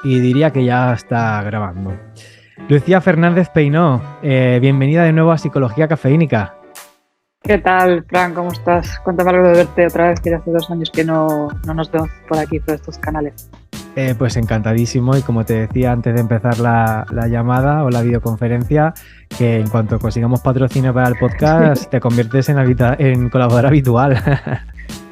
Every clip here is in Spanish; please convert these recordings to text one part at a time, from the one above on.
y diría que ya está grabando. Lucía Fernández Peinó, bienvenida de nuevo a Psicología Cafeínica. ¿Qué tal, Fran? ¿Cómo estás? Cuéntame algo de verte otra vez, que ya hace 2 años que no nos vemos por aquí, por estos canales. Pues encantadísimo, y como te decía antes de empezar la llamada o la videoconferencia, que en cuanto consigamos patrocinio para el podcast te conviertes en colaborador habitual.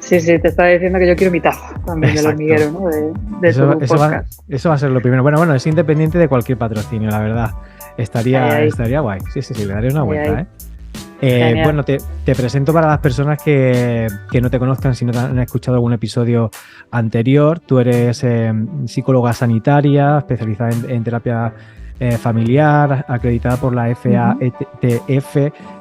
Sí, te estaba diciendo que yo quiero mi taza también del Exacto. hormiguero, ¿no? De tu podcast. Eso va a ser lo primero. Bueno, es independiente de cualquier patrocinio, la verdad. Ahí. Estaría guay. Sí, le daré una vuelta, Ahí. ¿eh? Genial. Bueno, te presento para las personas que no te conozcan, si no te han escuchado algún episodio anterior. Tú eres psicóloga sanitaria, especializada en terapia familiar, acreditada por la FATF,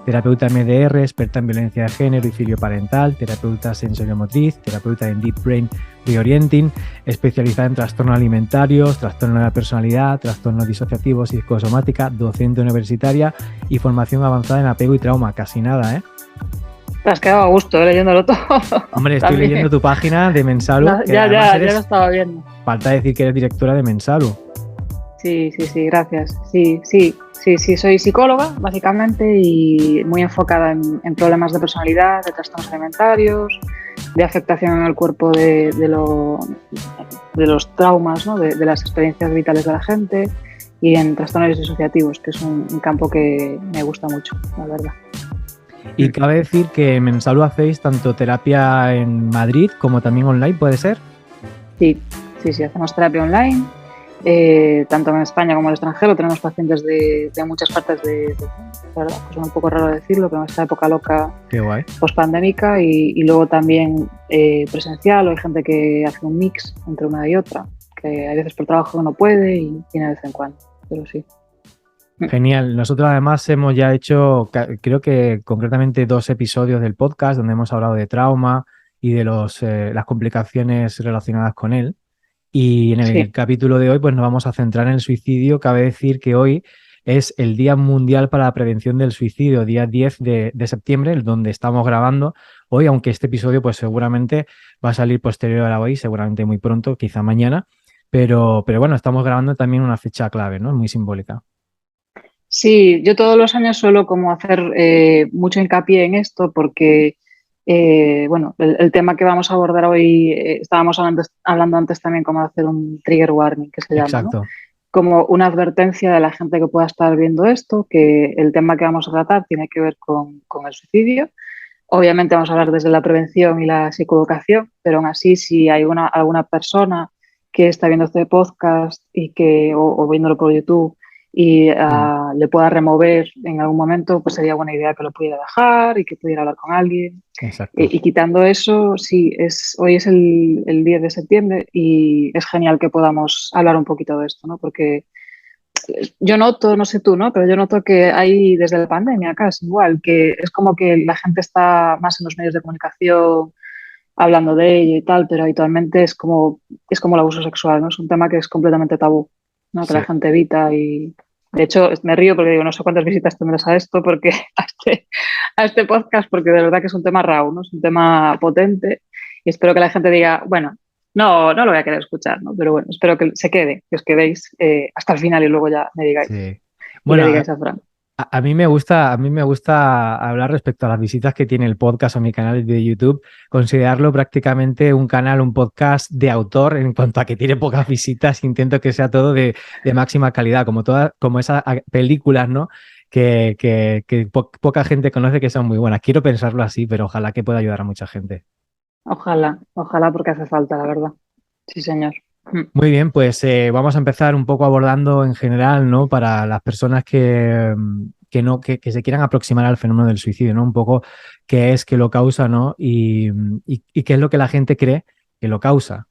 terapeuta MDR, experta en violencia de género y filioparental, terapeuta sensoriomotriz, terapeuta en Deep Brain Reorienting, especializada en trastornos alimentarios, trastorno de la personalidad, trastornos disociativos, psicosomática, docente universitaria y formación avanzada en apego y trauma. Casi nada, ¿eh? Te has quedado a gusto, leyéndolo todo. Hombre, estoy leyendo tu página de Mensalu. No, ya lo estaba viendo. Falta decir que eres directora de Mensalu. Sí, gracias. Sí, soy psicóloga, básicamente, y muy enfocada en problemas de personalidad, de trastornos alimentarios, de afectación en el cuerpo de los traumas, ¿no? de las experiencias vitales de la gente, y en trastornos disociativos, que es un campo que me gusta mucho, la verdad. Y cabe decir que en Mensalu hacéis tanto terapia en Madrid como también online, ¿puede ser? Sí, hacemos terapia online. Tanto en España como en el extranjero tenemos pacientes de muchas partes de ¿verdad? Pues es un poco raro decirlo, pero en esta época loca pospandémica, y luego también presencial, o hay gente que hace un mix entre una y otra, que hay veces por trabajo que no puede y tiene de vez en cuando, pero sí. Genial. Nosotros además hemos ya hecho, creo que concretamente 2 episodios del podcast donde hemos hablado de trauma y de las complicaciones relacionadas con él. Y en el capítulo de hoy pues nos vamos a centrar en el suicidio. Cabe decir que hoy es el Día Mundial para la Prevención del Suicidio, día 10 de septiembre, donde estamos grabando hoy, aunque este episodio pues seguramente va a salir posterior a hoy, seguramente muy pronto, quizá mañana. Pero bueno, estamos grabando también una fecha clave, ¿no? Muy simbólica. Sí, yo todos los años suelo como hacer mucho hincapié en esto porque, bueno, el tema que vamos a abordar hoy, estábamos hablando antes también como de hacer un trigger warning, que se llama, Exacto. ¿no? Como una advertencia de la gente que pueda estar viendo esto, que el tema que vamos a tratar tiene que ver con el suicidio. Obviamente vamos a hablar desde la prevención y la psicoeducación, pero aún así, si hay alguna persona que está viendo este podcast o viéndolo por YouTube y le pueda remover en algún momento, pues sería buena idea que lo pudiera dejar y que pudiera hablar con alguien. Exacto. Y quitando eso, sí, hoy es el 10 de septiembre y es genial que podamos hablar un poquito de esto, ¿no? Porque yo noto, no sé tú, ¿no? Pero yo noto que hay desde la pandemia casi igual, que es como que la gente está más en los medios de comunicación hablando de ello y tal, pero habitualmente es como el abuso sexual, ¿no? Es un tema que es completamente tabú, ¿no? Que la gente evita, y de hecho me río porque digo, no sé cuántas visitas tendrás a esto, porque a este podcast, porque de verdad que es un tema raw, ¿no? Es un tema potente, y espero que la gente diga, bueno, no lo voy a querer escuchar, ¿no? Pero bueno, espero que se quede, que os quedéis hasta el final y luego ya me digáis. Sí. Bueno, y le digáis a Fran. A mí me gusta hablar respecto a las visitas que tiene el podcast o mi canal de YouTube, considerarlo prácticamente un canal, un podcast de autor en cuanto a que tiene pocas visitas. Intento que sea todo de máxima calidad, como esas películas, ¿no? Que poca gente conoce, que son muy buenas. Quiero pensarlo así, pero ojalá que pueda ayudar a mucha gente. Ojalá, porque hace falta, la verdad. Sí, señor. Muy bien, pues vamos a empezar un poco abordando en general, ¿no? Para las personas que se quieran aproximar al fenómeno del suicidio, ¿no? Un poco qué es, qué lo causa, ¿no? Y qué es lo que la gente cree que lo causa.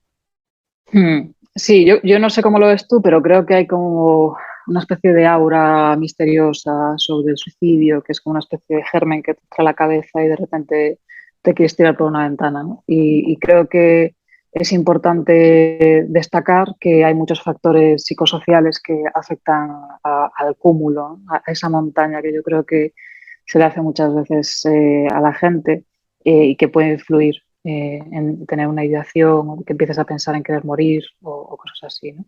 Sí, yo no sé cómo lo ves tú, pero creo que hay como una especie de aura misteriosa sobre el suicidio, que es como una especie de germen que te entra a la cabeza y de repente te quieres tirar por una ventana, ¿no? Y creo que es importante destacar que hay muchos factores psicosociales que afectan al cúmulo, ¿no? A esa montaña que yo creo que se le hace muchas veces a la gente, y que puede influir en tener una ideación, o que empieces a pensar en querer morir, o cosas así, ¿no?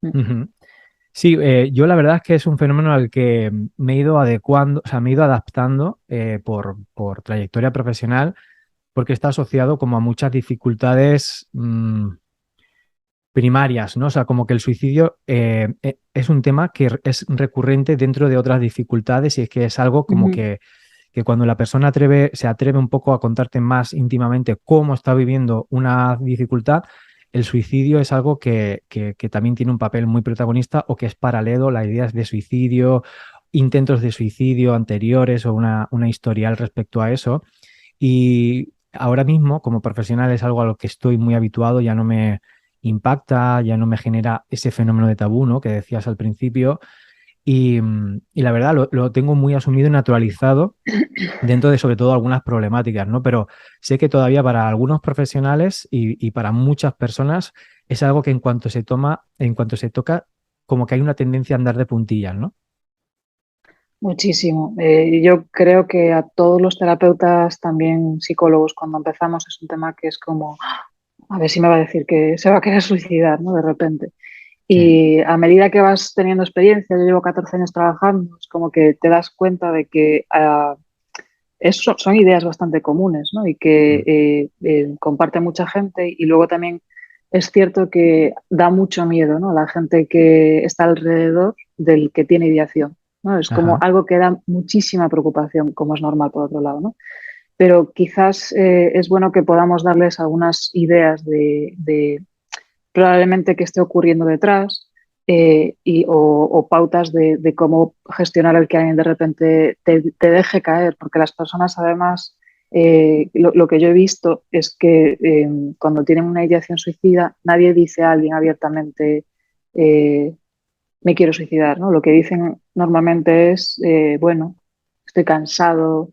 Ujú. Sí, yo la verdad es que es un fenómeno al que me he ido adecuando, o sea, me he ido adaptando por trayectoria profesional, porque está asociado como a muchas dificultades primarias, ¿no? O sea, como que el suicidio es un tema que es recurrente dentro de otras dificultades y es que es algo como Ujú, que cuando la persona se atreve un poco a contarte más íntimamente cómo está viviendo una dificultad, el suicidio es algo que también tiene un papel muy protagonista o que es paralelo, las ideas de suicidio, intentos de suicidio anteriores o una historial respecto a eso. Y ahora mismo, como profesional, es algo a lo que estoy muy habituado, ya no me impacta, ya no me genera ese fenómeno de tabú, ¿no? Que decías al principio. Y la verdad lo tengo muy asumido y naturalizado dentro de sobre todo algunas problemáticas, ¿no? Pero sé que todavía para algunos profesionales y para muchas personas es algo que en cuanto se toma, en cuanto se toca, como que hay una tendencia a andar de puntillas, ¿no? muchísimo. Yo creo que a todos los terapeutas, también psicólogos, cuando empezamos es un tema que es como, a ver si me va a decir que se va a querer suicidar, ¿no? De repente. Sí. Y a medida que vas teniendo experiencia, yo llevo 14 años trabajando, es como que te das cuenta de que son ideas bastante comunes, ¿no? Y que Mm. comparte mucha gente. Y luego también es cierto que da mucho miedo, ¿no? La gente que está alrededor del que tiene ideación, ¿no? Es como Ajá. algo que da muchísima preocupación, como es normal por otro lado, ¿no? Pero quizás es bueno que podamos darles algunas ideas de probablemente qué esté ocurriendo detrás, o pautas de cómo gestionar el que alguien de repente te deje caer, porque las personas además, lo que yo he visto es que cuando tienen una ideación suicida, nadie dice a alguien abiertamente, eh, me quiero suicidar, ¿no? Lo que dicen normalmente es, bueno, estoy cansado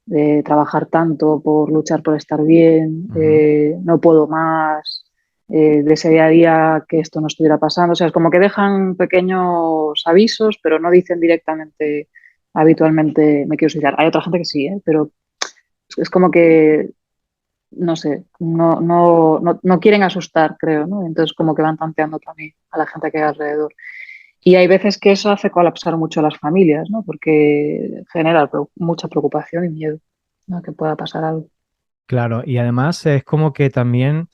de trabajar tanto por luchar por estar bien, Ujú. no puedo más, desearía que esto no estuviera pasando. O sea, es como que dejan pequeños avisos, pero no dicen directamente, habitualmente, me quiero suicidar. Hay otra gente que sí, ¿eh? Pero es como que, no sé, no quieren asustar, creo, ¿no? Entonces como que van tanteando también a la gente que hay alrededor. Y hay veces que eso hace colapsar mucho a las familias, ¿no? Porque genera mucha preocupación y miedo, ¿no? Que pueda pasar algo. Claro, y además es como que también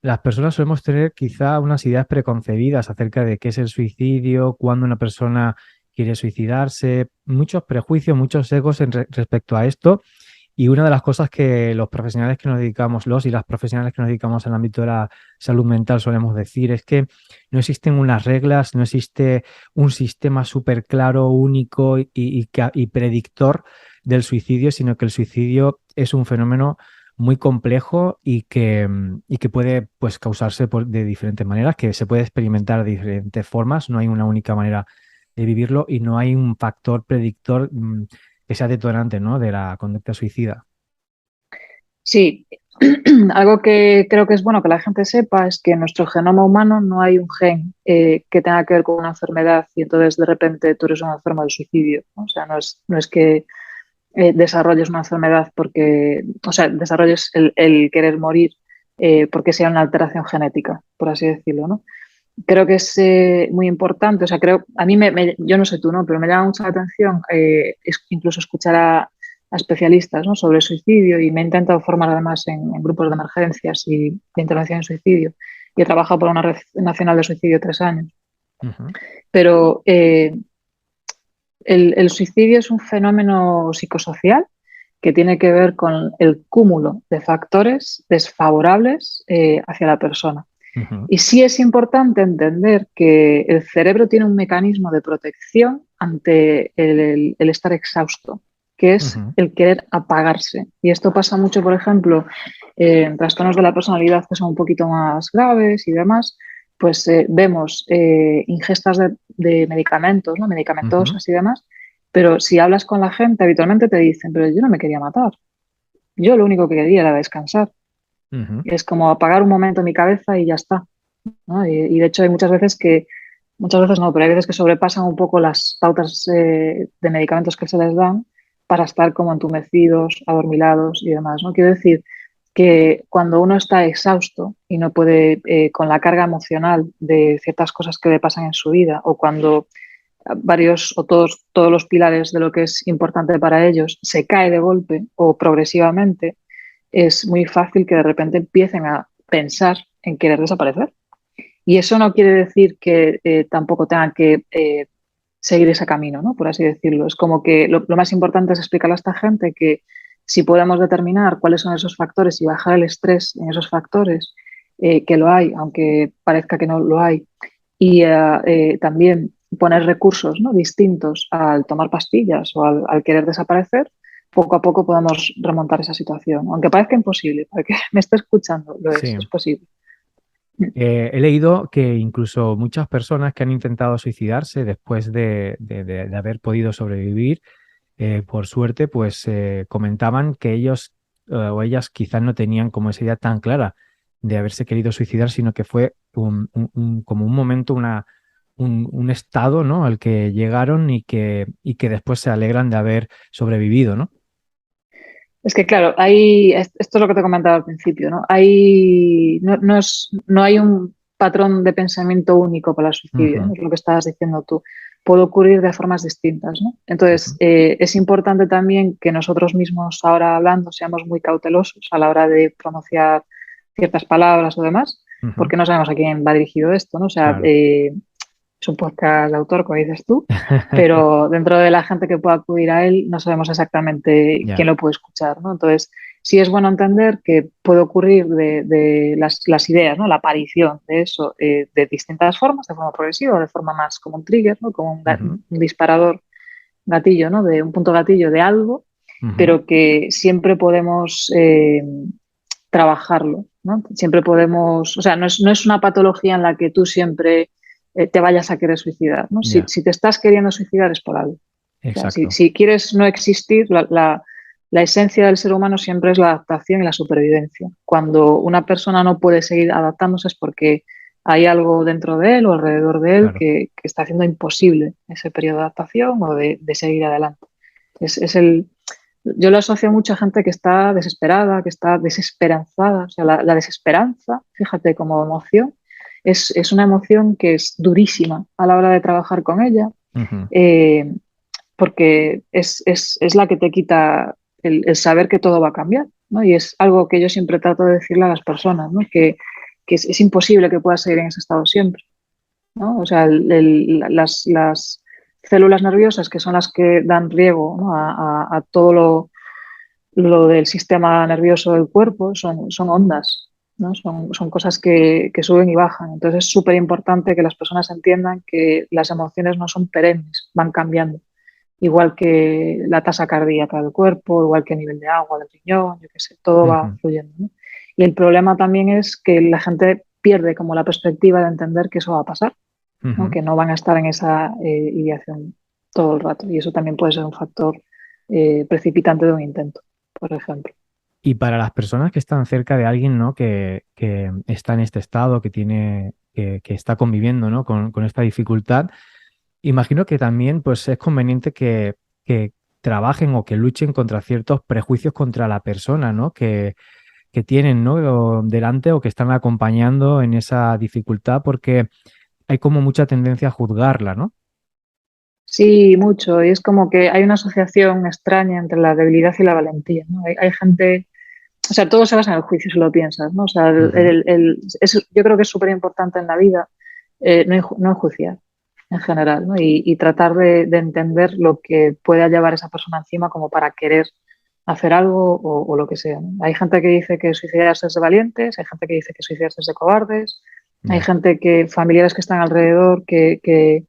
las personas solemos tener quizá unas ideas preconcebidas acerca de qué es el suicidio, cuándo una persona quiere suicidarse, muchos prejuicios, muchos egos respecto a esto. Y una de las cosas que los profesionales que nos dedicamos, los y las profesionales que nos dedicamos al ámbito de la salud mental solemos decir es que no existen unas reglas, no existe un sistema súper claro, único y predictor del suicidio, sino que el suicidio es un fenómeno muy complejo y que puede pues, causarse de diferentes maneras, que se puede experimentar de diferentes formas, no hay una única manera de vivirlo y no hay un factor predictor que sea detonante, ¿no? De la conducta suicida. Sí, algo que creo que es bueno que la gente sepa es que en nuestro genoma humano no hay un gen que tenga que ver con una enfermedad y entonces de repente tú eres un enfermo del suicidio, ¿no? O sea, no es que desarrolles una enfermedad porque, o sea, desarrolles el querer morir porque sea una alteración genética, por así decirlo, ¿no? Creo que es muy importante, o sea, yo no sé tú, ¿no? Pero me llama mucho la atención incluso escuchar a especialistas, ¿no? Sobre suicidio y me he intentado formar además en grupos de emergencias y de intervención en suicidio y he trabajado por una red nacional de suicidio 3 años. Ujú, Pero el suicidio es un fenómeno psicosocial que tiene que ver con el cúmulo de factores desfavorables hacia la persona. ujú, Y sí es importante entender que el cerebro tiene un mecanismo de protección ante el estar exhausto, que es ujú. el querer apagarse. Y esto pasa mucho, por ejemplo, en trastornos de la personalidad que son un poquito más graves y demás, pues vemos ingestas de medicamentos, ¿no? Ujú, Medicamentosas y demás, pero si hablas con la gente, habitualmente te dicen, pero yo no me quería matar, yo lo único que quería era descansar. ujú. Es como apagar un momento mi cabeza y ya está, ¿no? Y de hecho hay muchas veces no, pero hay veces que sobrepasan un poco las pautas de medicamentos que se les dan para estar como entumecidos, adormilados y demás, ¿no? Quiero decir, que cuando uno está exhausto y no puede, con la carga emocional de ciertas cosas que le pasan en su vida, o cuando varios o todos los pilares de lo que es importante para ellos se cae de golpe o progresivamente, es muy fácil que de repente empiecen a pensar en querer desaparecer. Y eso no quiere decir que tampoco tengan que seguir ese camino, ¿no? Por así decirlo. Es como que lo más importante es explicarle a esta gente que si podemos determinar cuáles son esos factores y bajar el estrés en esos factores, que lo hay, aunque parezca que no lo hay, y también poner recursos, ¿no?, distintos al tomar pastillas o al querer desaparecer, poco a poco podemos remontar esa situación. Aunque parezca imposible, para que me esté escuchando, Sí. es posible. He leído que incluso muchas personas que han intentado suicidarse después de haber podido sobrevivir, por suerte, pues comentaban que ellos o ellas quizás no tenían como esa idea tan clara de haberse querido suicidar, sino que fue como un momento, un estado, ¿no?, al que llegaron y que después se alegran de haber sobrevivido, ¿no? Es que claro, esto es lo que te comentaba al principio, ¿no? No hay un patrón de pensamiento único para el suicidio, Ujú, ¿no? Es lo que estabas diciendo tú. Puede ocurrir de formas distintas, ¿no? Entonces, ujú, es importante también que nosotros mismos ahora hablando seamos muy cautelosos a la hora de pronunciar ciertas palabras o demás, ujú, porque no sabemos a quién va dirigido esto, ¿no? O sea, claro. es un podcast de autor, como dices tú, pero dentro de la gente que pueda acudir a él no sabemos exactamente quién Ya, lo puede escuchar, ¿no? Entonces, sí es bueno entender que puede ocurrir de las ideas, ¿no?, la aparición de eso de distintas formas, de forma progresiva, de forma más como un trigger, ¿no?, como ujú, un disparador gatillo, ¿no?, de un punto gatillo de algo, ujú, pero que siempre podemos trabajarlo, ¿no? Siempre podemos, o sea, no es una patología en la que tú siempre te vayas a querer suicidar, ¿no? ya, Si te estás queriendo suicidar es por algo. O sea, exacto. si quieres no existir, la esencia del ser humano siempre es la adaptación y la supervivencia. Cuando una persona no puede seguir adaptándose es porque hay algo dentro de él o alrededor de él Claro. que está haciendo imposible ese periodo de adaptación o de seguir adelante. Es el, yo lo asocio a mucha gente que está desesperada, que está desesperanzada. O sea, la desesperanza, fíjate, como emoción, es una emoción que es durísima a la hora de trabajar con ella, Ujú, eh, porque es la que te quita el saber que todo va a cambiar, ¿no? Y es algo que yo siempre trato de decirle a las personas, ¿no?, que es imposible que puedas seguir en ese estado siempre, ¿no? O sea, las células nerviosas, que son las que dan riego, ¿no?, a todo lo del sistema nervioso del cuerpo, son ondas, ¿no? Son cosas que suben y bajan. Entonces es súper importante que las personas entiendan que las emociones no son perennes, van cambiando. Igual que la tasa cardíaca del cuerpo, igual que el nivel de agua del riñón, yo qué sé, todo va ujú, fluyendo, ¿no? Y el problema también es que la gente pierde como la perspectiva de entender que eso va a pasar, ¿no?, ujú. que no van a estar en esa ideación todo el rato. Y eso también puede ser un factor precipitante de un intento, por ejemplo. Y para las personas que están cerca de alguien, ¿no?, que está en este estado, que está conviviendo, ¿no?, con esta dificultad, imagino que también pues, es conveniente que trabajen o que luchen contra ciertos prejuicios contra la persona, ¿no?, que tienen, ¿no?, delante o que están acompañando en esa dificultad, porque hay como mucha tendencia a juzgarla, ¿no? Sí, mucho. Y es como que hay una asociación extraña entre la debilidad y la valentía, ¿no? Hay gente, o sea, todo se basa en el juicio si lo piensas, ¿no? O sea, Ujú, yo creo que es súper importante en la vida no enjuiciar en general, ¿no? Y tratar de entender lo que pueda llevar esa persona encima como para querer hacer algo o lo que sea, ¿no? Hay gente que dice que suicidarse es de valientes, hay gente que dice que suicidarse es de cobardes, hay ya. gente familiares que están alrededor que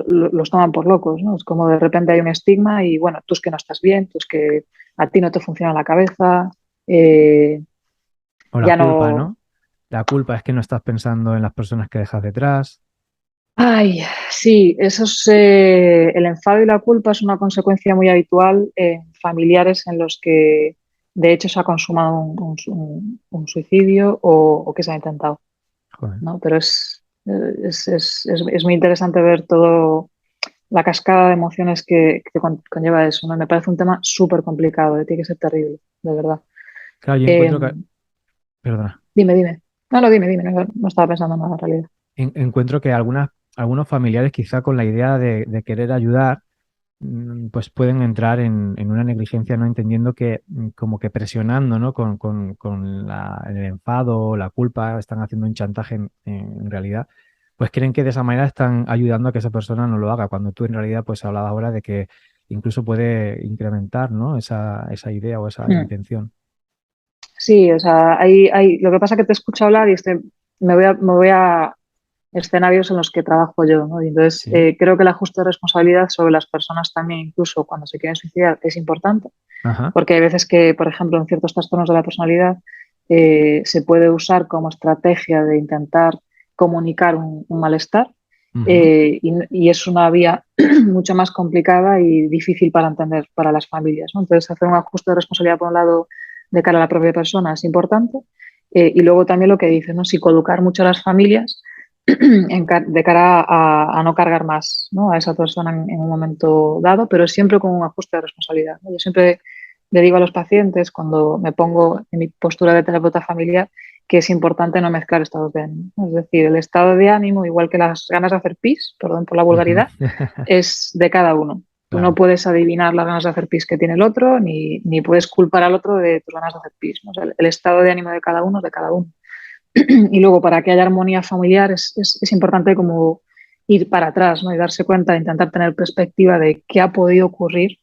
los toman por locos, ¿no? Es como de repente hay un estigma y bueno, tú es que no estás bien, tú es que a ti no te funciona la cabeza, eh, O la ya culpa, no. ¿no? La culpa es que no estás pensando en las personas que dejas detrás. Ay, sí, el enfado y la culpa es una consecuencia muy habitual en familiares en los que de hecho se ha consumado un suicidio o que se ha intentado, Joder. ¿no? Pero es muy interesante ver todo la cascada de emociones que conlleva eso, ¿no? Me parece un tema súper complicado, tiene que ser terrible, de verdad. Claro, yo Eh, encuentro que, perdona, dime. No, no, dime, no estaba pensando en nada en realidad. encuentro que algunos familiares quizá con la idea de querer ayudar, pues pueden entrar en una negligencia, no entendiendo que como que presionando, ¿no? Con el enfado o la culpa, están haciendo un chantaje en realidad, pues creen que de esa manera están ayudando a que esa persona no lo haga, cuando tú en realidad pues hablabas ahora de que incluso puede incrementar, ¿no? Esa idea o esa Mm. intención. Sí, o sea, lo que pasa es que te escucho hablar y me voy a escenarios en los que trabajo yo, ¿no? Y entonces, Sí. creo que el ajuste de responsabilidad sobre las personas también, incluso cuando se quieren suicidar, es importante, Ajá. porque hay veces que, por ejemplo, en ciertos trastornos de la personalidad, se puede usar como estrategia de intentar comunicar un malestar, Ujú. y es una vía mucho más complicada y difícil para entender para las familias, ¿no? Entonces, hacer un ajuste de responsabilidad por un lado de cara a la propia persona es importante, y luego también lo que dice, ¿no? Psicoeducar mucho a las familias de cara a no cargar más, ¿no? A esa persona en un momento dado, pero siempre con un ajuste de responsabilidad, ¿no? Yo siempre le digo a los pacientes, cuando me pongo en mi postura de terapeuta familiar, que es importante no mezclar estados de ánimo, ¿no? Es decir, el estado de ánimo, igual que las ganas de hacer pis, perdón por la Ujú. vulgaridad, es de cada uno. Tú no Claro. puedes adivinar las ganas de hacer pis que tiene el otro, ni puedes culpar al otro de tus ganas de hacer pis, ¿no? O sea, el estado de ánimo de cada uno es de cada uno. Y luego, para que haya armonía familiar, es importante como ir para atrás, ¿no? Y darse cuenta, intentar tener perspectiva de qué ha podido ocurrir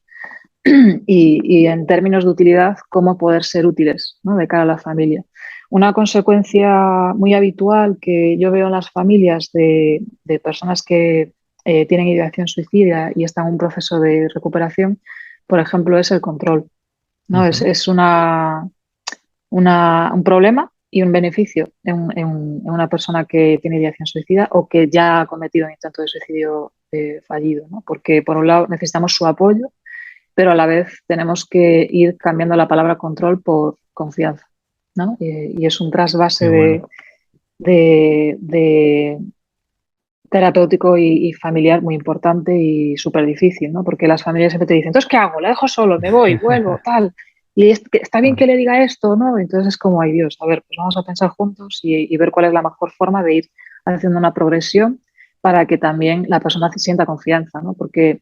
y en términos de utilidad, cómo poder ser útiles, ¿no? De cara a la familia. Una consecuencia muy habitual que yo veo en las familias de personas que tienen ideación suicida y están en un proceso de recuperación, por ejemplo, es el control, ¿no? Ujú. Es un problema y un beneficio en una persona que tiene ideación suicida o que ya ha cometido un intento de suicidio fallido, ¿no? Porque por un lado necesitamos su apoyo, pero a la vez tenemos que ir cambiando la palabra control por confianza, ¿no? Y es un trasvase Qué bueno. de terapéutico y familiar muy importante y súper difícil, ¿no? Porque las familias siempre te dicen, entonces, ¿qué hago? ¿La dejo solo? ¿Me voy? ¿Vuelvo? Tal. Y está bien Ah, que le diga esto, ¿no? Entonces es como, ay Dios, a ver, pues vamos a pensar juntos y ver cuál es la mejor forma de ir haciendo una progresión para que también la persona se sienta confianza, ¿no? Porque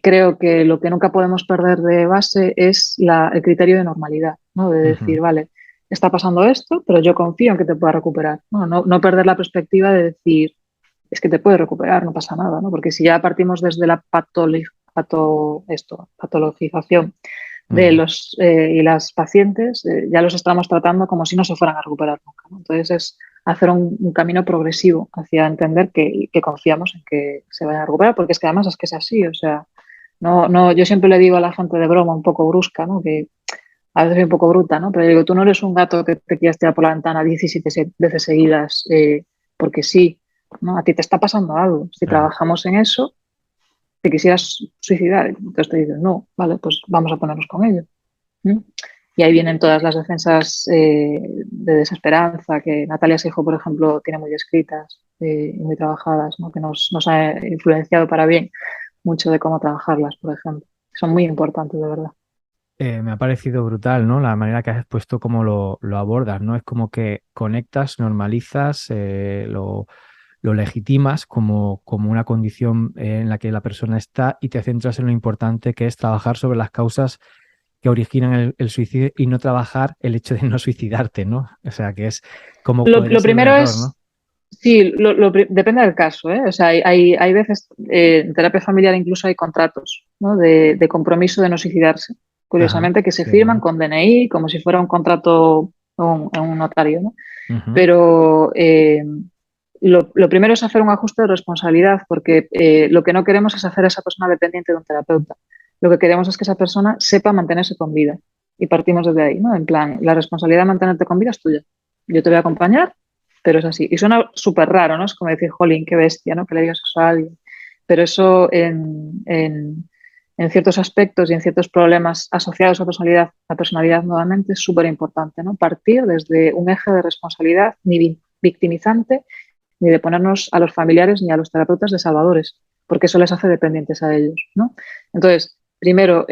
creo que lo que nunca podemos perder de base es el criterio de normalidad, ¿no? De ujú. decir, vale, está pasando esto, pero yo confío en que te pueda recuperar, ¿no? No perder la perspectiva de decir, es que te puedes recuperar, no pasa nada, ¿no? Porque si ya partimos desde la patologización de Ujú. los y las pacientes, ya los estamos tratando como si no se fueran a recuperar nunca, ¿no? Entonces es hacer un camino progresivo hacia entender que confiamos en que se vayan a recuperar, porque es que además es que es así, o sea, no, yo siempre le digo a la gente de broma un poco brusca, ¿no? Que a veces soy un poco bruta, ¿no? Pero digo, tú no eres un gato que te quieras tirar por la ventana 17 veces seguidas, porque sí, ¿no? A ti te está pasando algo. Si Claro. trabajamos en eso, te quisieras suicidar. Entonces te dices, no, vale, pues vamos a ponernos con ello. ¿Mm? Y ahí vienen todas las defensas de desesperanza que Natalia Seijo, por ejemplo, tiene muy escritas y muy trabajadas, ¿no? Que nos ha influenciado para bien mucho de cómo trabajarlas, por ejemplo. Son muy importantes, de verdad. Me ha parecido brutal, ¿no? La manera que has expuesto cómo lo abordas, ¿no? Es como que conectas, normalizas, lo legitimas como una condición en la que la persona está y te centras en lo importante que es trabajar sobre las causas que originan el suicidio y no trabajar el hecho de no suicidarte, ¿no? O sea, que es como podría Lo ser un primero error, ¿no? es, sí, depende del caso, ¿eh? O sea, hay veces, en terapia familiar incluso hay contratos, ¿no? De compromiso de no suicidarse, Ajá, curiosamente, que se qué firman bueno. con DNI, como si fuera un contrato en un notario, ¿no? Ujú. Pero lo primero es hacer un ajuste de responsabilidad, porque lo que no queremos es hacer a esa persona dependiente de un terapeuta. Lo que queremos es que esa persona sepa mantenerse con vida. Y partimos desde ahí, ¿no? En plan, la responsabilidad de mantenerte con vida es tuya. Yo te voy a acompañar, pero es así. Y suena súper raro, ¿no? Es como decir, jolín, qué bestia, ¿no? Que le digas eso a alguien. Pero eso en ciertos aspectos y en ciertos problemas asociados a la personalidad nuevamente es súper importante, ¿no? Partir desde un eje de responsabilidad ni victimizante, ni de ponernos a los familiares ni a los terapeutas de salvadores, porque eso les hace dependientes a ellos, ¿no? Entonces, primero,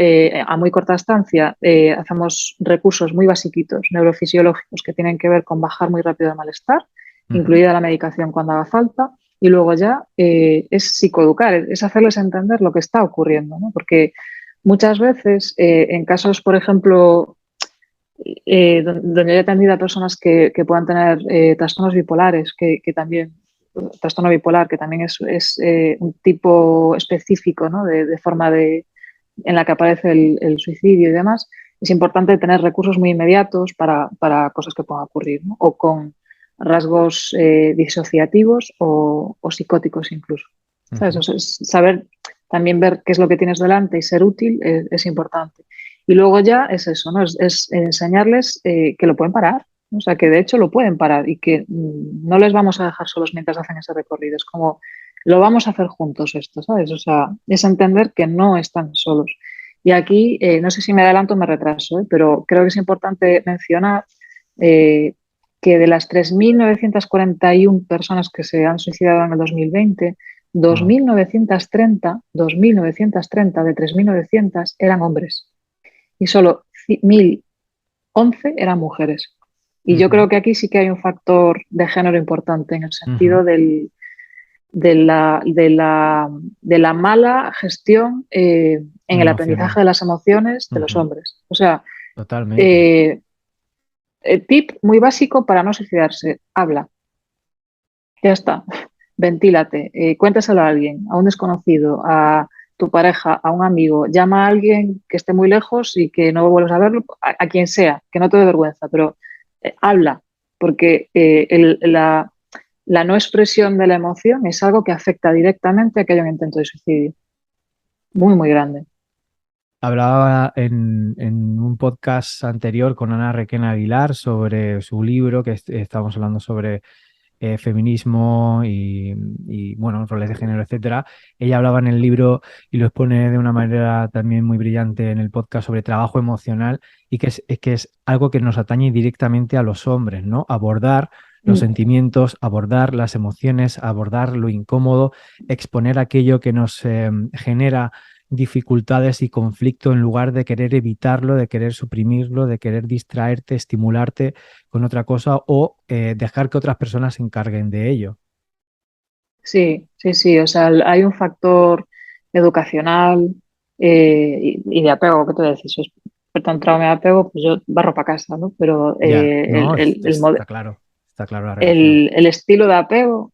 a muy corta estancia, hacemos recursos muy basiquitos, neurofisiológicos, que tienen que ver con bajar muy rápido el malestar, incluida la medicación cuando haga falta, y luego ya es psicoeducar, es hacerles entender lo que está ocurriendo, ¿no? Porque muchas veces, en casos, por ejemplo, donde he atendido a personas que puedan tener trastornos bipolares, que también, trastorno bipolar, que también es un tipo específico, ¿no? de forma en la que aparece el suicidio y demás, es importante tener recursos muy inmediatos para cosas que puedan ocurrir, ¿no? O con rasgos disociativos o psicóticos incluso. ¿Sabes? O sea, saber también ver qué es lo que tienes delante y ser útil es importante. Y luego ya es eso, ¿no? Es enseñarles que lo pueden parar, ¿no? O sea, que de hecho lo pueden parar y que no les vamos a dejar solos mientras hacen ese recorrido. Es como, lo vamos a hacer juntos esto, ¿sabes? O sea, es entender que no están solos. Y aquí, no sé si me adelanto o me retraso, pero creo que es importante mencionar que de las 3.941 personas que se han suicidado en el 2020, 2.930 de 3.900 eran hombres y solo 1.011 eran mujeres. Y yo creo que aquí sí que hay un factor de género importante en el sentido de la mala gestión en el aprendizaje de las emociones de los hombres. O sea, totalmente. Tip muy básico para no suicidarse, habla. Ya está, ventílate, cuéntaselo a alguien, a un desconocido, a tu pareja, a un amigo, llama a alguien que esté muy lejos y que no vuelvas a verlo, a quien sea, que no te dé vergüenza, pero habla, porque la no expresión de la emoción es algo que afecta directamente a que haya un intento de suicidio. Muy, muy grande. Hablaba en un podcast anterior con Ana Requena Aguilar sobre su libro, que estábamos hablando sobre feminismo y, bueno, roles de género, etcétera. Ella hablaba en el libro y lo expone de una manera también muy brillante en el podcast sobre trabajo emocional y que es algo que nos atañe directamente a los hombres, ¿no? Abordar los sentimientos, abordar las emociones, abordar lo incómodo, exponer aquello que nos genera dificultades y conflicto en lugar de querer evitarlo, de querer suprimirlo, de querer distraerte, estimularte con otra cosa o dejar que otras personas se encarguen de ello. Sí, sí, sí. O sea, hay un factor educacional y de apego, ¿qué te decís? Si es tan trauma de apego, pues yo barro para casa, ¿no? Pero Ya, no, está claro la relación. el estilo de apego,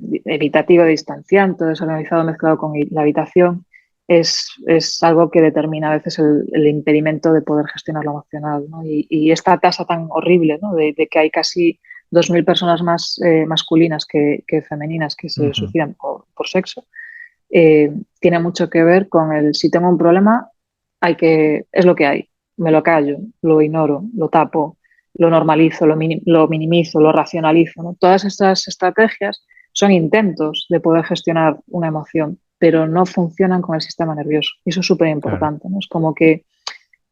evitativo, distanciante, desorganizado, mezclado con la habitación, es algo que determina a veces el impedimento de poder gestionar lo emocional, ¿no? Y esta tasa tan horrible, ¿no? de que hay casi 2.000 personas más masculinas que femeninas que se suicidan por sexo, tiene mucho que ver con el si tengo un problema, es lo que hay, me lo callo, lo ignoro, lo tapo, lo normalizo, lo minimizo, lo racionalizo, ¿no? Todas estas estrategias son intentos de poder gestionar una emoción, pero no funcionan con el sistema nervioso. Y eso es súper Claro. importante, ¿no? Es como que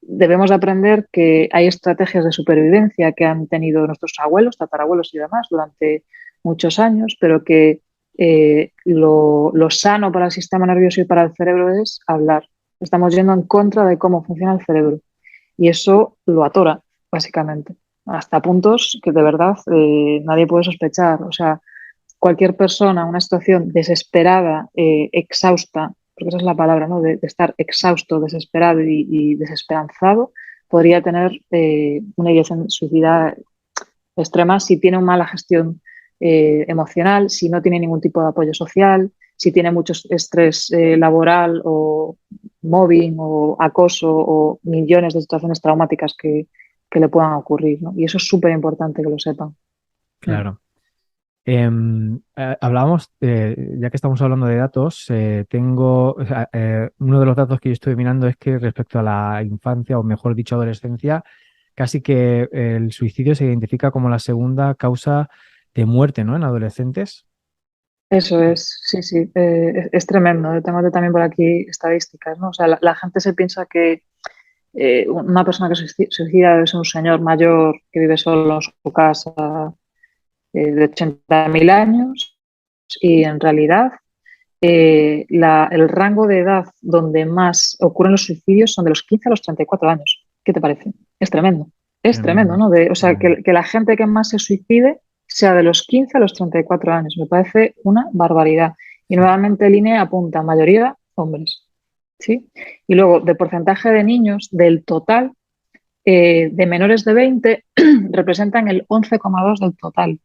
debemos de aprender que hay estrategias de supervivencia que han tenido nuestros abuelos, tatarabuelos y demás durante muchos años, pero que lo sano para el sistema nervioso y para el cerebro es hablar. Estamos yendo en contra de cómo funciona el cerebro y eso lo atora, básicamente, hasta puntos que de verdad nadie puede sospechar. O sea, cualquier persona en una situación desesperada, exhausta, porque esa es la palabra, ¿no? De estar exhausto, desesperado y desesperanzado, podría tener una ideación suicida extrema si tiene una mala gestión emocional, si no tiene ningún tipo de apoyo social, si tiene mucho estrés laboral o mobbing o acoso o millones de situaciones traumáticas que le puedan ocurrir, ¿no? Y eso es súper importante que lo sepan. Claro. Hablábamos, ya que estamos hablando de datos, o sea, uno de los datos que yo estuve mirando es que respecto a la infancia, o mejor dicho, adolescencia, casi que el suicidio se identifica como la segunda causa de muerte, ¿no? En adolescentes. Eso es, sí, sí, es tremendo. Yo tengo también por aquí estadísticas, ¿no? O sea, la gente se piensa que una persona que se suicida es un señor mayor que vive solo en su casa de 80.000 años y en realidad el rango de edad donde más ocurren los suicidios son de los 15 a los 34 años. ¿Qué te parece? Es tremendo, Tremendo. ¿no? O sea, que la gente que más se suicide sea de los 15 a los 34 años. Me parece una barbaridad. Y Sí. nuevamente el INE apunta mayoría hombres, ¿sí? Y luego, de porcentaje de niños, del total, de menores de 20 representan el 11,2 del total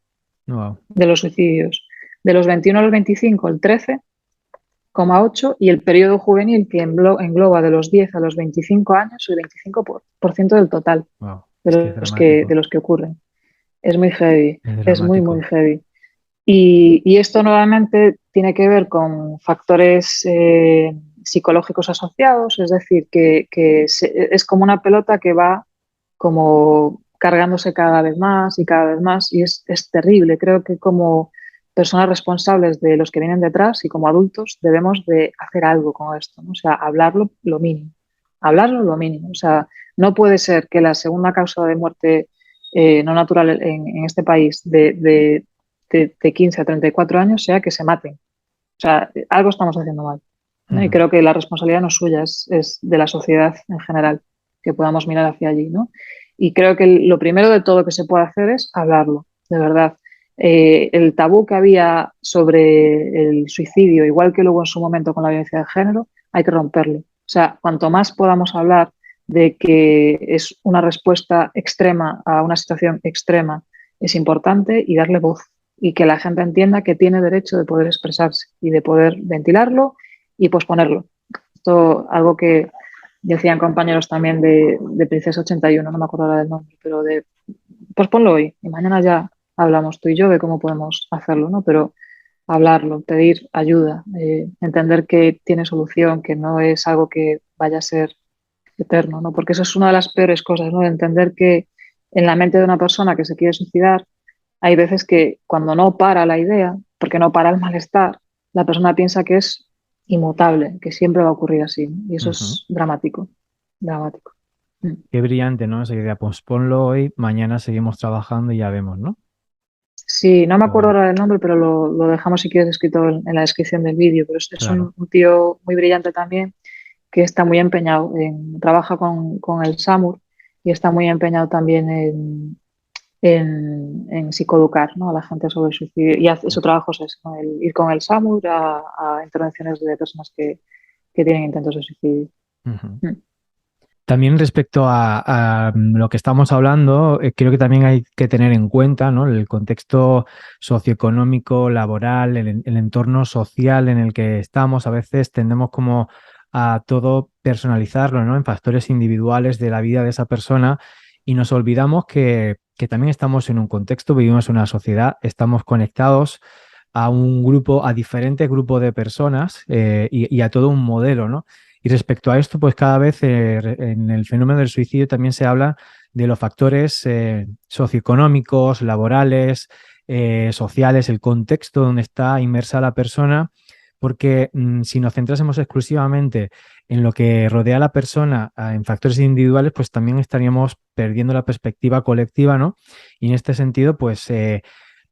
Wow. de los suicidios. De los 21 a los 25, el 13,8 y el periodo juvenil que engloba de los 10 a los 25 años, el 25% del total Wow. Es que es de dramático. los que ocurren. Es muy heavy, Es es muy, muy dramático. heavy. Y esto nuevamente tiene que ver con factores psicológicos asociados, es decir, es como una pelota que va como cargándose cada vez más y cada vez más y es terrible. Creo que como personas responsables de los que vienen detrás y como adultos debemos de hacer algo con esto, ¿no? O sea, hablarlo lo mínimo. O sea, no puede ser que la segunda causa de muerte no natural en este país de 15 a 34 años sea que se maten. O sea, algo estamos haciendo mal, ¿no? Y Ujú. creo que la responsabilidad no es suya, es de la sociedad en general, que podamos mirar hacia allí, ¿no? Y creo que lo primero de todo que se puede hacer es hablarlo, de verdad. El tabú que había sobre el suicidio, igual que luego en su momento con la violencia de género, hay que romperlo. O sea, cuanto más podamos hablar de que es una respuesta extrema a una situación extrema, es importante y darle voz y que la gente entienda que tiene derecho de poder expresarse y de poder ventilarlo y posponerlo. Esto algo que decían compañeros también de Princesa 81, no me acuerdo ahora del nombre, pero de posponlo hoy y mañana ya hablamos tú y yo de cómo podemos hacerlo, ¿no? Pero hablarlo, pedir ayuda, entender que tiene solución, que no es algo que vaya a ser eterno, ¿no? Porque eso es una de las peores cosas, ¿no? De entender que en la mente de una persona que se quiere suicidar hay veces que cuando no para la idea, porque no para el malestar, la persona piensa que es inmutable, que siempre va a ocurrir así, ¿no? Y eso Ujú. es dramático, dramático. Mm. Qué brillante, ¿no? Esa idea. Pues ponlo hoy, mañana seguimos trabajando y ya vemos, ¿no? Sí, no me Qué acuerdo bueno. ahora del nombre, pero lo dejamos si quieres escrito en la descripción del vídeo, pero es Claro. un tío muy brillante también que está muy empeñado trabaja con el SAMUR y está muy empeñado también en psicoeducar, ¿no? A la gente sobre el suicidio. Y su trabajo es eso, ¿no? El ir con el SAMUR a intervenciones de personas que tienen intentos de suicidio. Ujú. Mm. También respecto a lo que estamos hablando, creo que también hay que tener en cuenta, ¿no? El contexto socioeconómico, laboral, el entorno social en el que estamos. A veces tendemos como a todo personalizarlo, ¿no? En factores individuales de la vida de esa persona y nos olvidamos que también estamos en un contexto, vivimos en una sociedad, estamos conectados a un grupo, a diferentes grupos de personas y a todo un modelo, ¿no? Y respecto a esto, pues cada vez en el fenómeno del suicidio también se habla de los factores socioeconómicos, laborales, sociales, el contexto donde está inmersa la persona, porque si nos centrásemos exclusivamente en lo que rodea a la persona, en factores individuales, pues también estaríamos perdiendo la perspectiva colectiva, ¿no? Y en este sentido, pues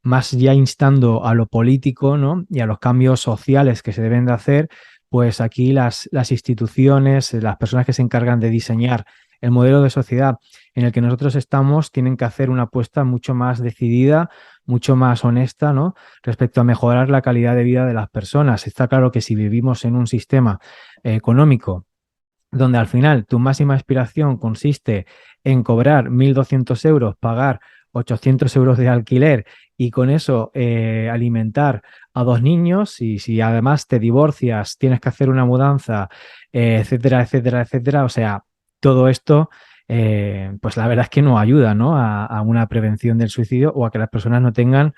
más ya instando a lo político, ¿no? Y a los cambios sociales que se deben de hacer, pues aquí las instituciones, las personas que se encargan de diseñar el modelo de sociedad en el que nosotros estamos, tienen que hacer una apuesta mucho más decidida, mucho más honesta, ¿no? Respecto a mejorar la calidad de vida de las personas. Está claro que si vivimos en un sistema económico donde al final tu máxima aspiración consiste en cobrar 1.200 euros, pagar 800 euros de alquiler y con eso alimentar a dos niños y si además te divorcias, tienes que hacer una mudanza, etcétera, etcétera, etcétera. O sea, todo esto, pues la verdad es que no ayuda, ¿no? A una prevención del suicidio o a que las personas no tengan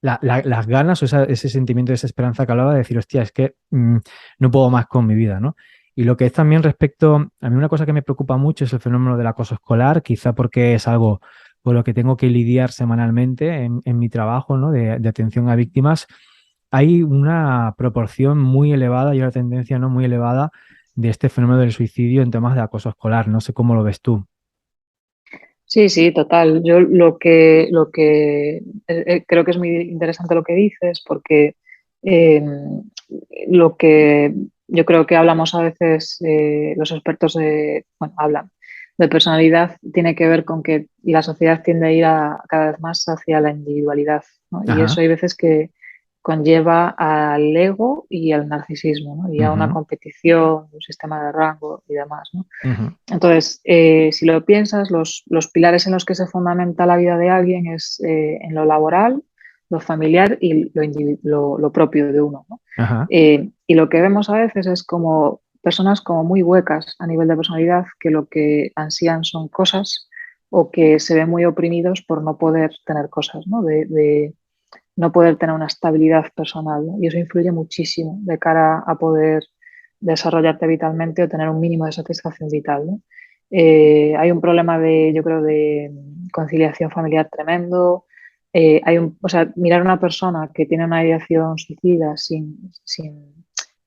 las ganas o ese sentimiento de desesperanza que hablaba de decir, hostia, es que no puedo más con mi vida, ¿no? Y lo que es también respecto, a mí una cosa que me preocupa mucho es el fenómeno del acoso escolar, quizá porque es algo con lo que tengo que lidiar semanalmente en mi trabajo, ¿no? De atención a víctimas. Hay una proporción muy elevada y una tendencia no muy elevada de este fenómeno del suicidio en temas de acoso escolar. No sé cómo lo ves tú. Sí, sí, total. Yo creo que es muy interesante lo que dices porque Eh, lo que yo creo que hablamos a veces, los expertos bueno, hablan de personalidad, tiene que ver con que la sociedad tiende a ir cada vez más hacia la individualidad, ¿no? Y eso Ajá. hay veces que conlleva al ego y al narcisismo, ¿no? Y a una Ujú, competición, un sistema de rango y demás, ¿no? ujú, Entonces, si lo piensas, los pilares en los que se fundamenta la vida de alguien es en lo laboral, lo familiar y lo propio de uno, ¿no? ajá. Y lo que vemos a veces es como personas como muy huecas a nivel de personalidad que lo que ansían son cosas o que se ven muy oprimidos por no poder tener cosas, ¿no? De no poder tener una estabilidad personal, ¿no? Y eso influye muchísimo de cara a poder desarrollarte vitalmente o tener un mínimo de satisfacción vital, ¿no? Hay un problema yo creo, de conciliación familiar tremendo. O sea, mirar a una persona que tiene una ideación suicida sin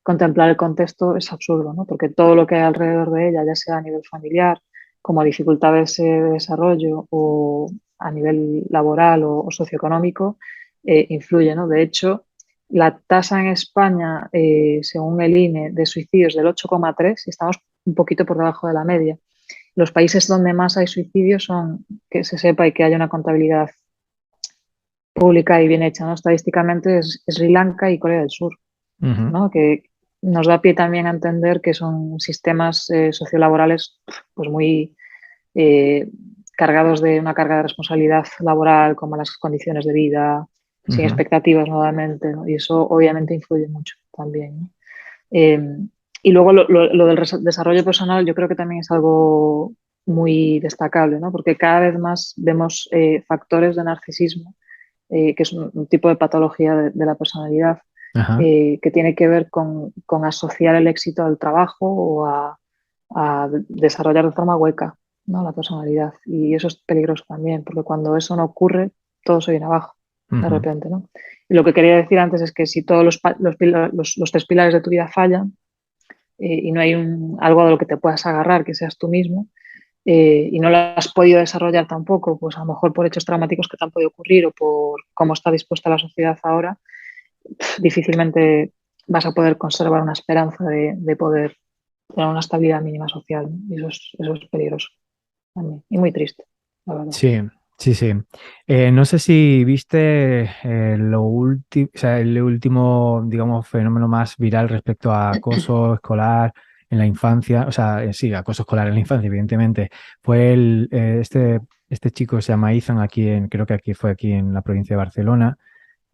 contemplar el contexto es absurdo, ¿no? Porque todo lo que hay alrededor de ella, ya sea a nivel familiar, como dificultades de desarrollo o a nivel laboral o socioeconómico, influye, ¿no? De hecho, la tasa en España, según el INE, de suicidios del 8,3 y estamos un poquito por debajo de la media. Los países donde más hay suicidios son, que se sepa y que haya una contabilidad pública y bien hecha, ¿no? Estadísticamente es Sri Lanka y Corea del Sur, Ujú, ¿no? Que nos da pie también a entender que son sistemas sociolaborales pues muy eh, cargados de una carga de responsabilidad laboral, como las condiciones de vida, sin ujú. expectativas nuevamente, ¿no? Y eso obviamente influye mucho también, ¿no? Eh, y luego lo del desarrollo personal yo creo que también es algo muy destacable, ¿no? Porque cada vez más vemos factores de narcisismo, que es un tipo de patología de la personalidad, Ajá. que tiene que ver con asociar el éxito al trabajo o a desarrollar de forma hueca, ¿no? La personalidad. Y eso es peligroso también, porque cuando eso no ocurre, todo se viene abajo de Ujú, repente, ¿no? Y lo que quería decir antes es que si todos los tres pilares de tu vida fallan, y no hay algo de lo que te puedas agarrar, que seas tú mismo, y no lo has podido desarrollar tampoco, pues a lo mejor por hechos traumáticos que te han podido ocurrir o por cómo está dispuesta la sociedad ahora, difícilmente vas a poder conservar una esperanza de poder tener una estabilidad mínima social, ¿no? Y eso es peligroso también, y muy triste, la verdad. sí, sí, sí. No sé si viste o sea, el último, digamos, fenómeno más viral respecto a acoso escolar en la infancia. O sea, sí, acoso escolar en la infancia, evidentemente. Fue este chico se llama Ethan, creo que fue aquí en la provincia de Barcelona.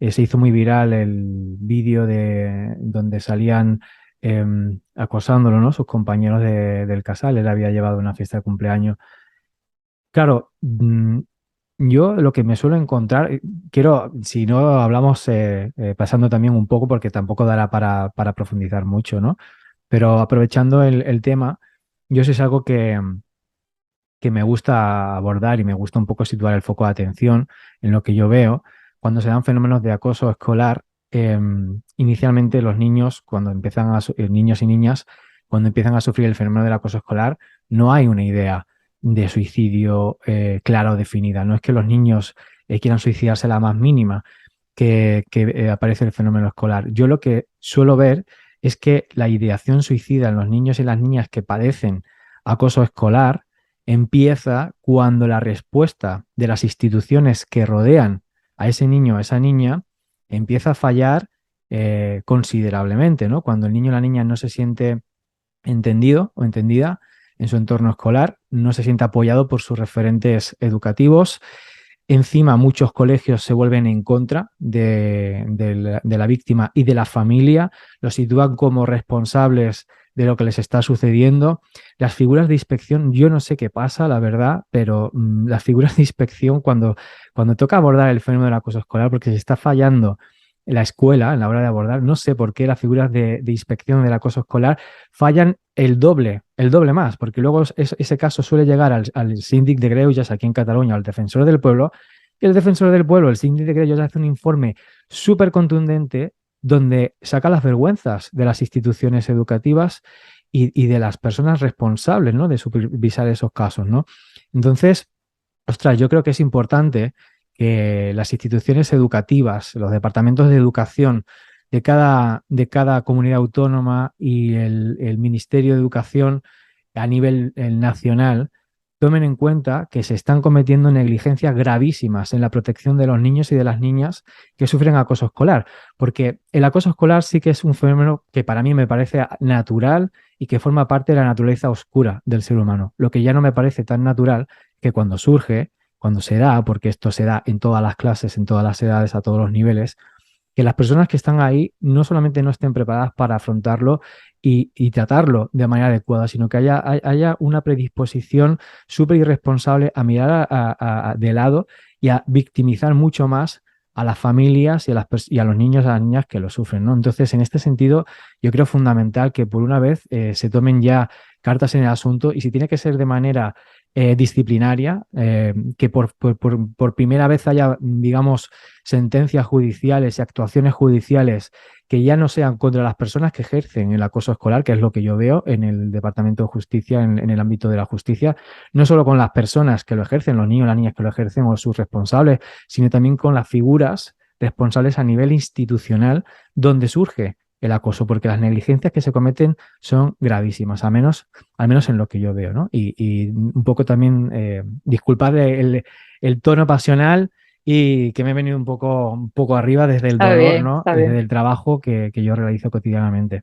Se hizo muy viral el vídeo de donde salían acosándolo, ¿no? Sus compañeros del casal. Él había llevado una fiesta de cumpleaños. Claro, yo lo que me suelo encontrar, quiero, si no hablamos pasando también un poco, porque tampoco dará para profundizar mucho, ¿no? Pero aprovechando el tema, yo sí es algo que me gusta abordar y me gusta un poco situar el foco de atención en lo que yo veo. Cuando se dan fenómenos de acoso escolar, inicialmente los niños, niños y niñas, cuando empiezan a sufrir el fenómeno del acoso escolar, no hay una idea de suicidio clara o definida. No es que los niños quieran suicidarse a la más mínima que aparece el fenómeno escolar. Yo lo que suelo ver es que la ideación suicida en los niños y las niñas que padecen acoso escolar empieza cuando la respuesta de las instituciones que rodean a ese niño o a esa niña empieza a fallar considerablemente, ¿no? Cuando el niño o la niña no se siente entendido o entendida en su entorno escolar, no se siente apoyado por sus referentes educativos. Encima, muchos colegios se vuelven en contra de la víctima y de la familia, los sitúan como responsables de lo que les está sucediendo. Las figuras de inspección, yo no sé qué pasa, la verdad, pero las figuras de inspección cuando toca abordar el fenómeno del acoso escolar, porque se está fallando en la escuela, en la hora de abordar, no sé por qué las figuras de inspección del acoso escolar fallan el doble más, porque luego ese caso suele llegar al síndic de Greuges aquí en Cataluña, al defensor del pueblo, y el defensor del pueblo, el síndic de Greuges, hace un informe súper contundente donde saca las vergüenzas de las instituciones educativas y de las personas responsables, ¿no? De supervisar esos casos, ¿no? Entonces, ostras, yo creo que es importante que las instituciones educativas, los departamentos de educación de cada comunidad autónoma y el Ministerio de Educación a nivel nacional tomen en cuenta que se están cometiendo negligencias gravísimas en la protección de los niños y de las niñas que sufren acoso escolar, porque el acoso escolar sí que es un fenómeno que para mí me parece natural y que forma parte de la naturaleza oscura del ser humano. Lo que ya no me parece tan natural que cuando surge, cuando se da, porque esto se da en todas las clases, en todas las edades, a todos los niveles, que las personas que están ahí no solamente no estén preparadas para afrontarlo y tratarlo de manera adecuada, sino que haya una predisposición súper irresponsable a mirar de lado y a victimizar mucho más a las familias y a los niños y a las niñas que lo sufren, ¿no? Entonces, en este sentido, yo creo fundamental que por una vez se tomen ya cartas en el asunto y si tiene que ser de manera disciplinaria, que por primera vez haya, digamos, sentencias judiciales y actuaciones judiciales que ya no sean contra las personas que ejercen el acoso escolar, que es lo que yo veo en el Departamento de Justicia, en el ámbito de la justicia, no solo con las personas que lo ejercen, los niños, las niñas que lo ejercen o sus responsables, sino también con las figuras responsables a nivel institucional donde surge el acoso, porque las negligencias que se cometen son gravísimas, al menos en lo que yo veo, ¿no? Y un poco también, disculpad el tono pasional y que me he venido un poco arriba desde el Está dolor, bien, ¿no? está Desde bien. el trabajo que yo realizo cotidianamente.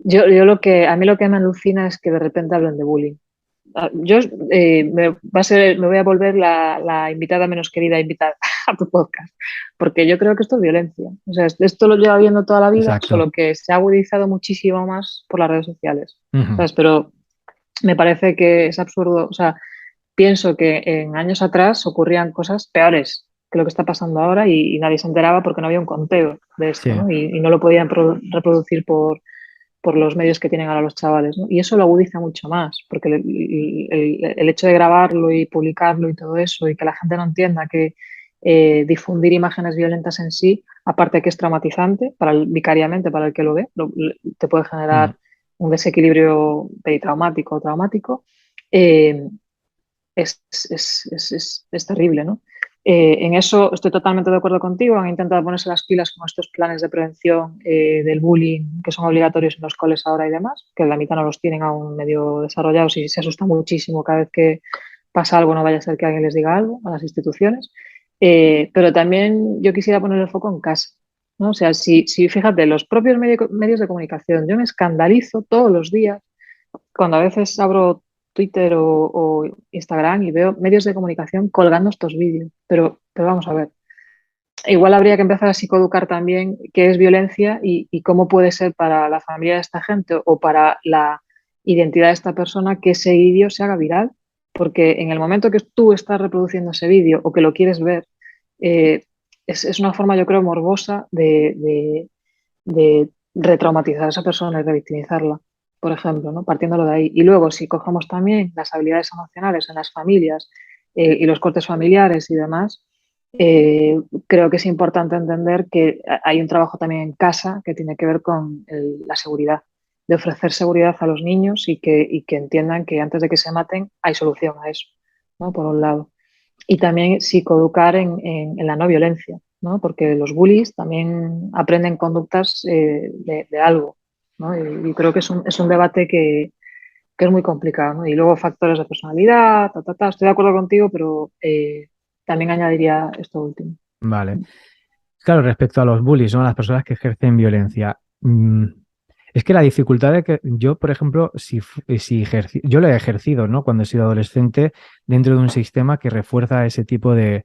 A mí lo que me alucina es que de repente hablan de bullying. Yo me voy a volver la invitada menos querida invitada a tu podcast, porque yo creo que esto es violencia. O sea, esto lo llevo viendo toda la vida, Exacto. solo que se ha agudizado muchísimo más por las redes sociales. Ujú. ¿Sabes? Pero me parece que es absurdo. O sea, pienso que en años atrás ocurrían cosas peores que lo que está pasando ahora y nadie se enteraba porque no había un conteo de esto, Sí, ¿no? Y no lo podían reproducir por los medios que tienen ahora los chavales, ¿no? Y eso lo agudiza mucho más, porque el hecho de grabarlo y publicarlo y todo eso, y que la gente no entienda que difundir imágenes violentas en sí, aparte que es traumatizante vicariamente para el que lo ve, te puede mm, generar un desequilibrio peritraumático o traumático, eh, es terrible, ¿no? En eso estoy totalmente de acuerdo contigo. Han intentado ponerse las pilas con estos planes de prevención del bullying que son obligatorios en los coles ahora y demás, que la mitad no los tienen aún medio desarrollados y se asusta muchísimo cada vez que pasa algo, no vaya a ser que alguien les diga algo a las instituciones. Pero también yo quisiera poner el foco en casa, ¿no? O sea, si fíjate, los propios medios de comunicación, yo me escandalizo todos los días cuando a veces abro Twitter o Instagram y veo medios de comunicación colgando estos vídeos. Pero vamos a ver, igual habría que empezar a psicoeducar también qué es violencia y cómo puede ser para la familia de esta gente o para la identidad de esta persona que ese vídeo se haga viral, porque en el momento que tú estás reproduciendo ese vídeo o que lo quieres ver, eh, es una forma, yo creo, morbosa de retraumatizar a esa persona y revictimizarla, por ejemplo, ¿no? Partiéndolo de ahí. Y luego, si cogemos también las habilidades emocionales en las familias y los cortes familiares y demás, creo que es importante entender que hay un trabajo también en casa que tiene que ver con la seguridad, de ofrecer seguridad a los niños y que entiendan que antes de que se maten hay solución a eso, ¿no? Por un lado. Y también psicoeducar en la no violencia, ¿no? Porque los bullies también aprenden conductas de algo, ¿no? Y creo que es un debate que es muy complicado, ¿no? Y luego factores de personalidad, Estoy de acuerdo contigo, pero también añadiría esto último. vale. Claro, respecto a los bullies, ¿no? A las personas que ejercen violencia. Es que la dificultad de que yo, por ejemplo, yo lo he ejercido, ¿no? Cuando he sido adolescente, dentro de un sistema que refuerza ese tipo de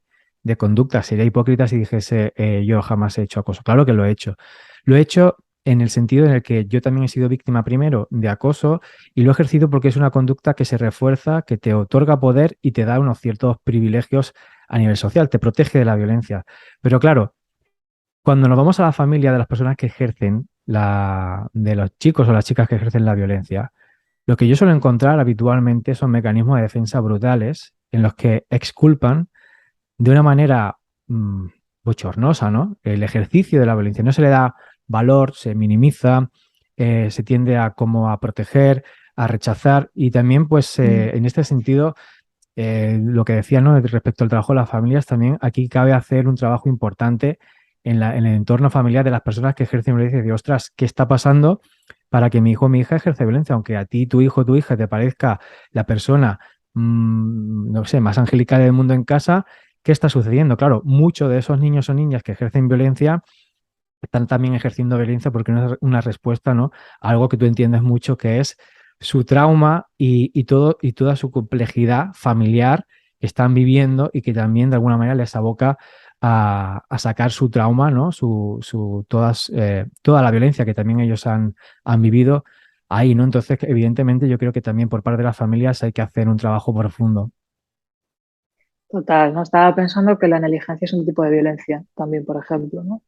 conductas. Sería hipócrita si dijese yo jamás he hecho acoso. Claro que lo he hecho. Lo he hecho en el sentido en el que yo también he sido víctima primero de acoso y lo he ejercido porque es una conducta que se refuerza, que te otorga poder y te da unos ciertos privilegios a nivel social, te protege de la violencia. Pero claro, cuando nos vamos a la familia de las personas que ejercen de los chicos o las chicas que ejercen la violencia, lo que yo suelo encontrar habitualmente son mecanismos de defensa brutales en los que exculpan de una manera bochornosa, ¿no? El ejercicio de la violencia. No se le da valor, se minimiza, se tiende a como a proteger, a rechazar y también, pues, Mm. en este sentido, lo que decía, ¿no? Respecto al trabajo de las familias, también aquí cabe hacer un trabajo importante en el entorno familiar de las personas que ejercen violencia y decir, ostras, ¿qué está pasando para que mi hijo o mi hija ejerce violencia? Aunque a ti, tu hijo o tu hija te parezca la persona, no sé, más angelical del mundo en casa, ¿qué está sucediendo? Claro, muchos de esos niños o niñas que ejercen violencia están también ejerciendo violencia porque no es una respuesta, ¿no? A algo que tú entiendes mucho, que es su trauma y toda su complejidad familiar que están viviendo y que también de alguna manera les aboca a sacar su trauma, ¿no? Toda la violencia que también ellos han vivido ahí, ¿no? Entonces, evidentemente, yo creo que también por parte de las familias hay que hacer un trabajo profundo. Total, ¿no? Estaba pensando que la negligencia es un tipo de violencia también, por ejemplo, ¿no?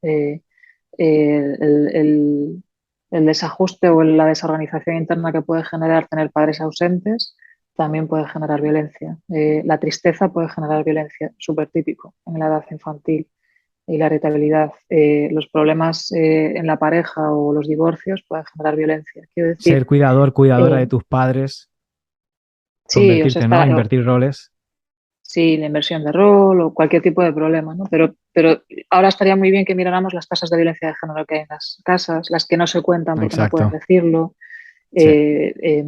El desajuste o la desorganización interna que puede generar tener padres ausentes también puede generar violencia. La tristeza puede generar violencia, súper típico en la edad infantil. Y la irritabilidad, los problemas en la pareja o los divorcios pueden generar violencia. Quiero decir, Ser cuidador, cuidadora eh, de tus padres, sí, o sea, convertirte, ¿no? Invertir roles. sí, la inversión de rol o cualquier tipo de problema, ¿no? Pero ahora estaría muy bien que miráramos las tasas de violencia de género que hay en las casas, las que no se cuentan porque no pueden Exacto. decirlo, Sí. eh,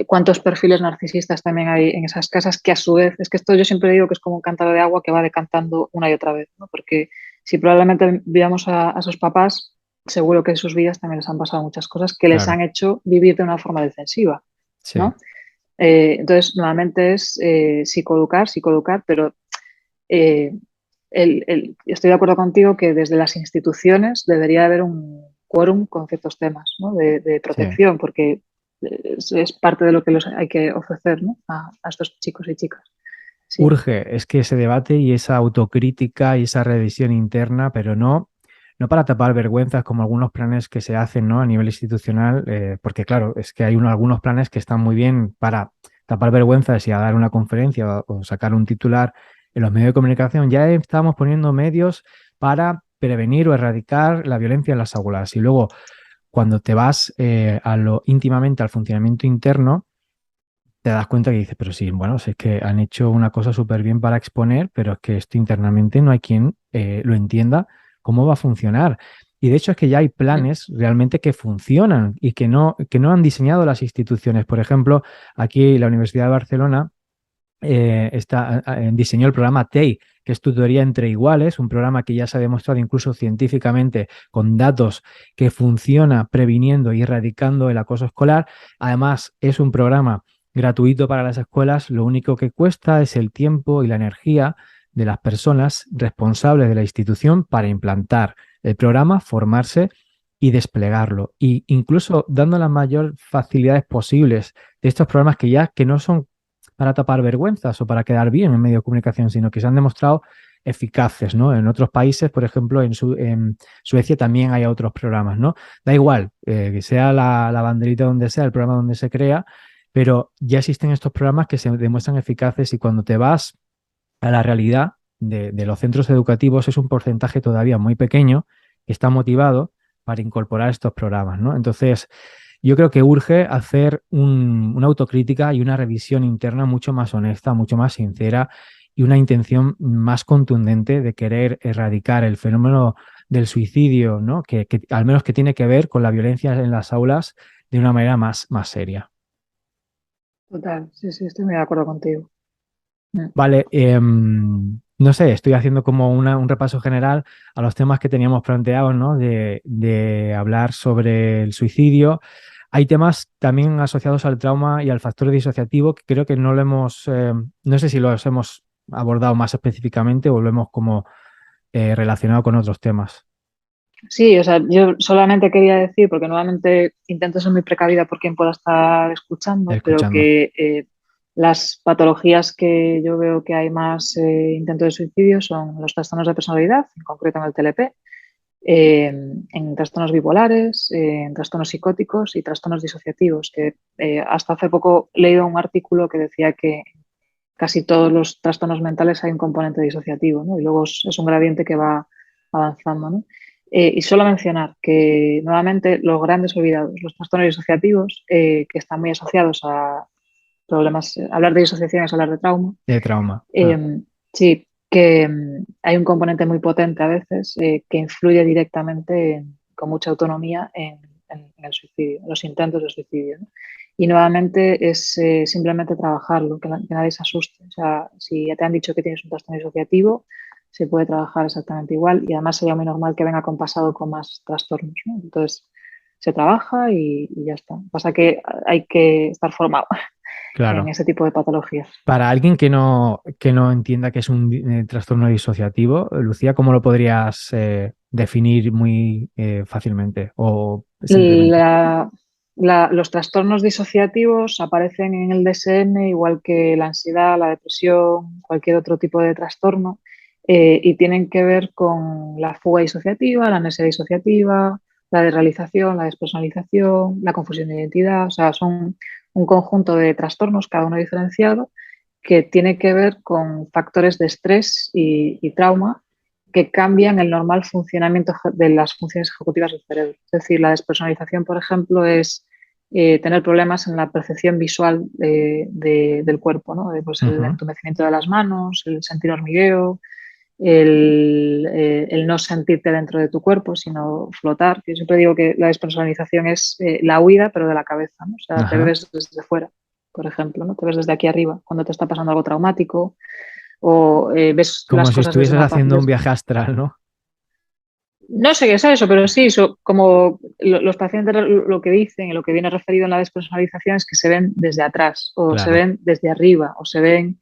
cuántos perfiles narcisistas también hay en esas casas, que a su vez, es que esto yo siempre digo que es como un cántaro de agua que va decantando una y otra vez, ¿no? Porque si probablemente veamos a sus papás, seguro que en sus vidas también les han pasado muchas cosas que les Claro, han hecho vivir de una forma defensiva, sí. ¿no? Entonces, nuevamente es psicoeducar, pero eh, estoy de acuerdo contigo que desde las instituciones debería haber un quórum con ciertos temas, ¿no? de Sí. protección, porque es parte de lo que hay que ofrecer, ¿no? a estos chicos y chicas. Sí, Urge, es que ese debate y esa autocrítica y esa revisión interna, pero no para tapar vergüenzas como algunos planes que se hacen, ¿no? A nivel institucional, porque claro, es que hay algunos planes que están muy bien para tapar vergüenzas y a dar una conferencia o sacar un titular en los medios de comunicación. Ya estamos poniendo medios para prevenir o erradicar la violencia en las aulas. Y luego, cuando te vas a lo íntimamente al funcionamiento interno, te das cuenta que dices, pero sí, bueno, si es que han hecho una cosa súper bien para exponer, pero es que esto internamente no hay quien lo entienda cómo va a funcionar. Y de hecho es que ya hay planes realmente que funcionan y que no han diseñado las instituciones. Por ejemplo, aquí la Universidad de Barcelona diseñó el programa TEI, que es tutoría entre iguales, un programa que ya se ha demostrado incluso científicamente con datos que funciona previniendo y erradicando el acoso escolar. Además, es un programa gratuito para las escuelas, lo único que cuesta es el tiempo y la energía de las personas responsables de la institución para implantar el programa, formarse y desplegarlo. Y incluso dando las mayores facilidades posibles de estos programas que no son para tapar vergüenzas o para quedar bien en medio de comunicación, sino que se han demostrado eficaces, ¿no? En otros países, por ejemplo, en Suecia también hay otros programas, ¿no? Da igual, que sea la banderita donde sea, el programa donde se crea, pero ya existen estos programas que se demuestran eficaces y cuando te vas a la realidad de los centros educativos es un porcentaje todavía muy pequeño que está motivado para incorporar estos programas, ¿no? Entonces, yo creo que urge hacer una autocrítica y una revisión interna mucho más honesta, mucho más sincera y una intención más contundente de querer erradicar el fenómeno del suicidio, ¿no? Que al menos que tiene que ver con la violencia en las aulas de una manera más seria. total, sí, sí, estoy muy de acuerdo contigo. Mm. Vale, no sé, estoy haciendo como un repaso general a los temas que teníamos planteados, ¿no? De hablar sobre el suicidio. Hay temas también asociados al trauma y al factor disociativo que creo que no lo hemos, no sé si los hemos abordado más específicamente o lo hemos como relacionado con otros temas. Sí, o sea, yo solamente quería decir, porque nuevamente intento ser muy precavida por quien pueda estar escuchando, pero Escuchando. que las patologías que yo veo que hay más intentos de suicidio son los trastornos de personalidad, en concreto en el TLP, en trastornos bipolares, en trastornos psicóticos y trastornos disociativos, que hasta hace poco he leído un artículo que decía que casi todos los trastornos mentales hay un componente disociativo, ¿no? Y luego es un gradiente que va avanzando, ¿no? Y solo mencionar que nuevamente los grandes olvidados, los trastornos disociativos, que están muy asociados a problemas, hablar de disociación es hablar de trauma. De trauma. Eh, sí, que hay un componente muy potente a veces que influye directamente con mucha autonomía en el suicidio, en los intentos de suicidio, ¿no? Y nuevamente es simplemente trabajarlo, que nadie se asuste. O sea, si ya te han dicho que tienes un trastorno disociativo, se puede trabajar exactamente igual y además sería muy normal que venga acompasado con más trastornos, ¿no? Entonces, se trabaja y ya está. Pasa que hay que estar formado en Claro. ese tipo de patologías. Para alguien que no entienda que es un trastorno disociativo, Lucía, ¿cómo lo podrías definir muy fácilmente o simplemente? La- los trastornos disociativos aparecen en el DSM igual que la ansiedad, la depresión, cualquier otro tipo de trastorno y tienen que ver con la fuga disociativa, la amnesia disociativa, la desrealización, la despersonalización, la confusión de identidad. O sea, son un conjunto de trastornos, cada uno diferenciado, que tiene que ver con factores de estrés y trauma que cambian el normal funcionamiento de las funciones ejecutivas del cerebro. Es decir, la despersonalización, por ejemplo, es tener problemas en la percepción visual del cuerpo, ¿no? Pues el Ujú. entumecimiento de las manos, el sentir hormigueo, el no sentirte dentro de tu cuerpo, sino flotar. Yo siempre digo que la despersonalización es la huida, pero de la cabeza, ¿no? O sea, te Ajá. ves desde fuera, por ejemplo, ¿no? Te ves desde aquí arriba cuando te está pasando algo traumático o ves Como las si cosas desde estuvieses una... haciendo un viaje astral, ¿no? No sé qué es eso, pero sí, como los pacientes lo que dicen y lo que viene referido en la despersonalización es que se ven desde atrás, o se Claro. ven desde arriba, o se ven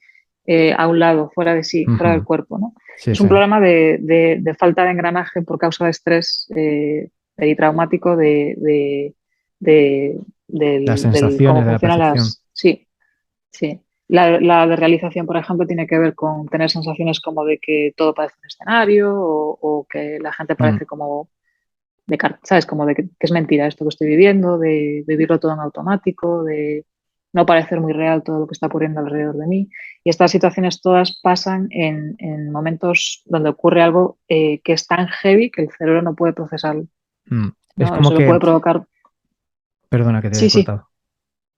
a un lado, fuera de sí, fuera del Ujú. cuerpo, ¿no? Sí, Es un sí. problema de falta de engranaje por causa de estrés peritraumático Las del cómo sensaciones de la funcionan percepción. las... Sí, sí. La de realización, por ejemplo, tiene que ver con tener sensaciones como de que todo parece un escenario o que la gente Mm. parece como ¿sabes? Como de que es mentira esto que estoy viviendo, de vivirlo todo en automático, de no parecer muy real todo lo que está ocurriendo alrededor de mí. Y estas situaciones todas pasan en momentos donde ocurre algo que es tan heavy que el cerebro no puede procesarlo, Mm. Es ¿no? como Eso lo que, puede provocar, perdona que te he sí, sí. cortado.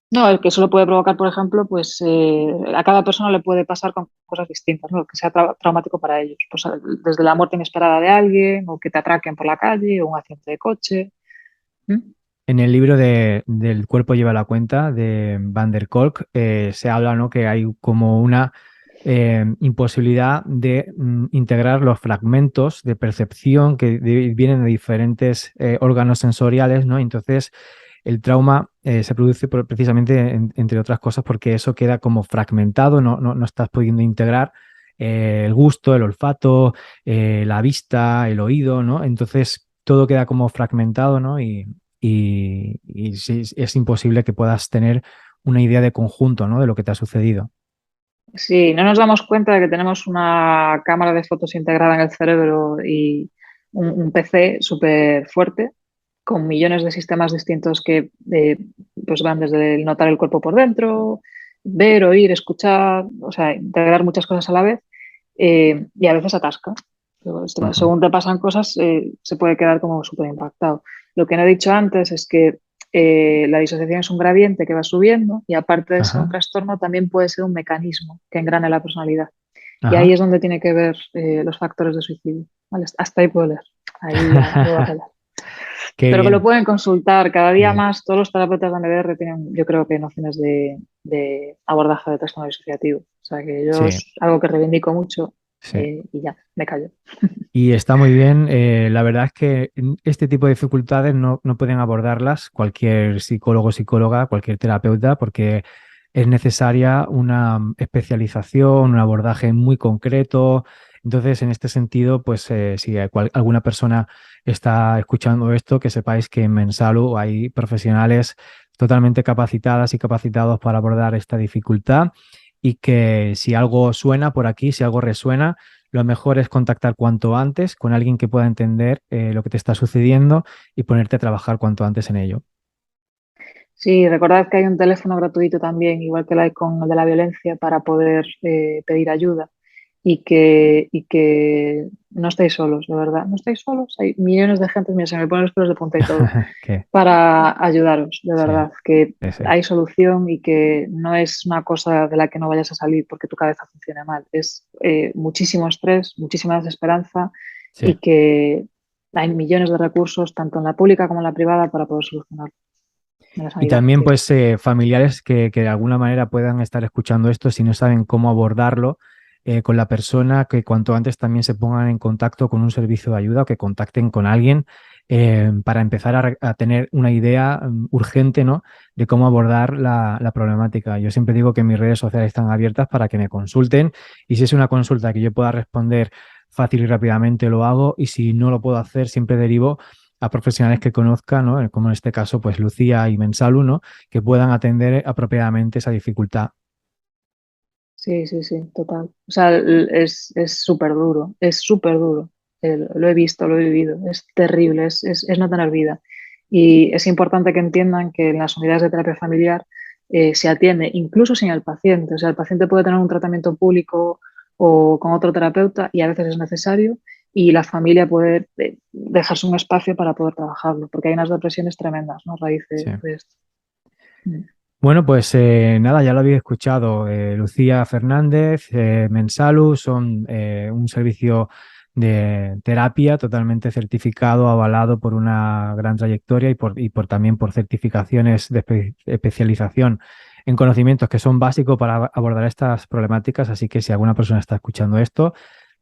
No, el que eso lo puede provocar, por ejemplo, pues a cada persona le puede pasar con cosas distintas, ¿no? Que sea traumático para ellos. Pues desde la muerte inesperada de alguien, o que te atraquen por la calle, o un accidente de coche. ¿Mm? En el libro del cuerpo lleva la cuenta de Van der Kolk se habla, ¿no? Que hay como una imposibilidad de integrar los fragmentos de percepción que vienen de diferentes órganos sensoriales, ¿no? Entonces, el trauma se produce precisamente, entre otras cosas, porque eso queda como fragmentado, no estás pudiendo integrar el gusto, el olfato, la vista, el oído, ¿no? Entonces, todo queda como fragmentado, ¿no? Y sí, es imposible que puedas tener una idea de conjunto, ¿no? De lo que te ha sucedido. Sí, no nos damos cuenta de que tenemos una cámara de fotos integrada en el cerebro y un PC súper fuerte con millones de sistemas distintos que pues van desde el notar el cuerpo por dentro, ver, oír, escuchar, o sea, integrar muchas cosas a la vez y a veces atasca. Pero Ujú. según te pasan cosas, se puede quedar como súper impactado. Lo que no he dicho antes es que la disociación es un gradiente que va subiendo y aparte de ser un Ajá, trastorno también puede ser un mecanismo que engrane la personalidad. Y ahí ajá. es donde tiene que ver los factores de suicidio. ¿Vale? Hasta ahí puedo leer. Ahí ya puedo callar. Qué Pero que lo bien. pueden consultar cada día Sí, más. Todos los terapeutas de MDR tienen, yo creo que nociones de abordaje de trastorno disociativo. O sea que yo sí, es algo que reivindico mucho sí. y ya, me callo. Y está muy bien. La verdad es que este tipo de dificultades no pueden abordarlas cualquier psicólogo, psicóloga, cualquier terapeuta, porque es necesaria una especialización, un abordaje muy concreto. Entonces, en este sentido, pues si alguna persona está escuchando esto, que sepáis que en Mensalu hay profesionales totalmente capacitadas y capacitados para abordar esta dificultad y que si algo suena por aquí, si algo resuena, lo mejor es contactar cuanto antes con alguien que pueda entender lo que te está sucediendo y ponerte a trabajar cuanto antes en ello. Sí, recordad que hay un teléfono gratuito también, igual que el de la violencia, para poder pedir ayuda. y que no estáis solos, de verdad. No estáis solos. Hay millones de gente, mira, se me ponen los pelos de punta y todo, Que, para ayudaros, de sí, verdad, que sí, sí, hay solución y que no es una cosa de la que no vayas a salir porque tu cabeza funcione mal. Es muchísimo estrés, muchísima desesperanza sí. y que hay millones de recursos, tanto en la pública como en la privada, para poder solucionarlo. En la Y sanidad, también, sí. pues, familiares que de alguna manera puedan estar escuchando esto, si no saben cómo abordarlo con la persona, que cuanto antes también se pongan en contacto con un servicio de ayuda o que contacten con alguien para empezar a tener una idea urgente, ¿no? De cómo abordar la problemática. Yo siempre digo que mis redes sociales están abiertas para que me consulten y si es una consulta que yo pueda responder fácil y rápidamente, lo hago, y si no lo puedo hacer, siempre derivo a profesionales que conozcan, ¿no? Como en este caso, pues Lucía y Mensalu, ¿no? Que puedan atender apropiadamente esa dificultad. Sí, sí, sí, total. O sea, es súper duro, es súper duro. Lo he visto, lo he vivido, es terrible, es no tener vida. Y es importante que entiendan que en las unidades de terapia familiar se atiende incluso sin el paciente. O sea, el paciente puede tener un tratamiento público o con otro terapeuta y a veces es necesario y la familia puede dejarse un espacio para poder trabajarlo, porque hay unas depresiones tremendas, ¿no? A raíz Sí. de esto. Mm. Bueno, pues nada, ya lo habéis escuchado. Lucía Fernández, Mensalu son un servicio de terapia totalmente certificado, avalado por una gran trayectoria y por también por certificaciones de especialización en conocimientos que son básicos para abordar estas problemáticas. Así que si alguna persona está escuchando esto,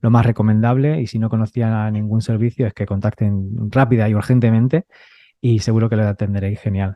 lo más recomendable, y si no conocían a ningún servicio, es que contacten rápida y urgentemente y seguro que le atenderéis genial.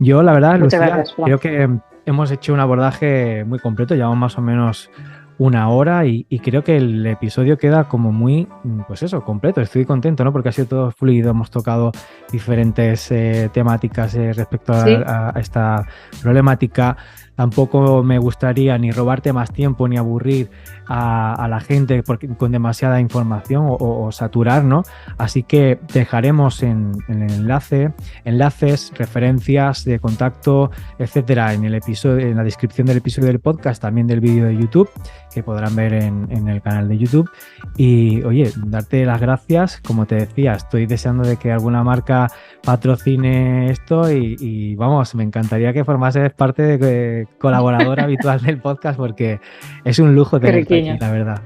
Yo, la verdad, Muchas Lucía, gracias, Fran. creo que hemos hecho un abordaje muy completo, llevamos más o menos una hora y creo que el episodio queda como muy, pues eso, completo. Estoy contento, ¿no? Porque ha sido todo fluido, hemos tocado diferentes temáticas respecto Sí, a esta problemática. Tampoco me gustaría ni robarte más tiempo ni aburrir a la gente con demasiada información o saturar, ¿no? Así que dejaremos en el enlaces, referencias de contacto, etcétera, en el episodio, en la descripción del episodio del podcast, también del vídeo de YouTube, que podrán ver en el canal de YouTube. Y oye, darte las gracias. Como te decía, estoy deseando de que alguna marca patrocine esto y vamos, me encantaría que formases parte de colaboradora habitual del podcast porque es un lujo qué tenerte aquí, riquiño. la verdad.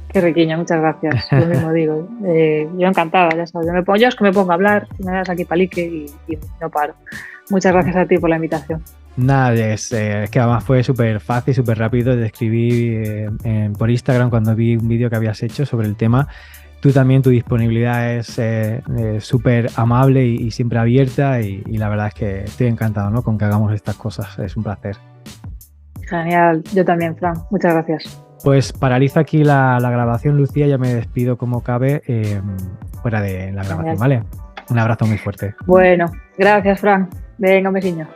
Qué riquiño, muchas gracias. Lo mismo digo. Yo encantada, ya sabes. Yo es que me pongo a hablar, me das aquí palique y no paro. Muchas gracias a ti por la invitación. Nada, es que además fue súper fácil, súper rápido. Te escribí por Instagram cuando vi un vídeo que habías hecho sobre el tema. Tú también, tu disponibilidad es súper amable y siempre abierta y la verdad es que estoy encantado, ¿no? Con que hagamos estas cosas. Es un placer. Genial, yo también, Fran. Muchas gracias. Pues paraliza aquí la grabación, Lucía. Ya me despido como cabe fuera de la grabación, Genial. ¿vale? Un abrazo muy fuerte. Bueno, gracias, Fran. Venga, un besiño.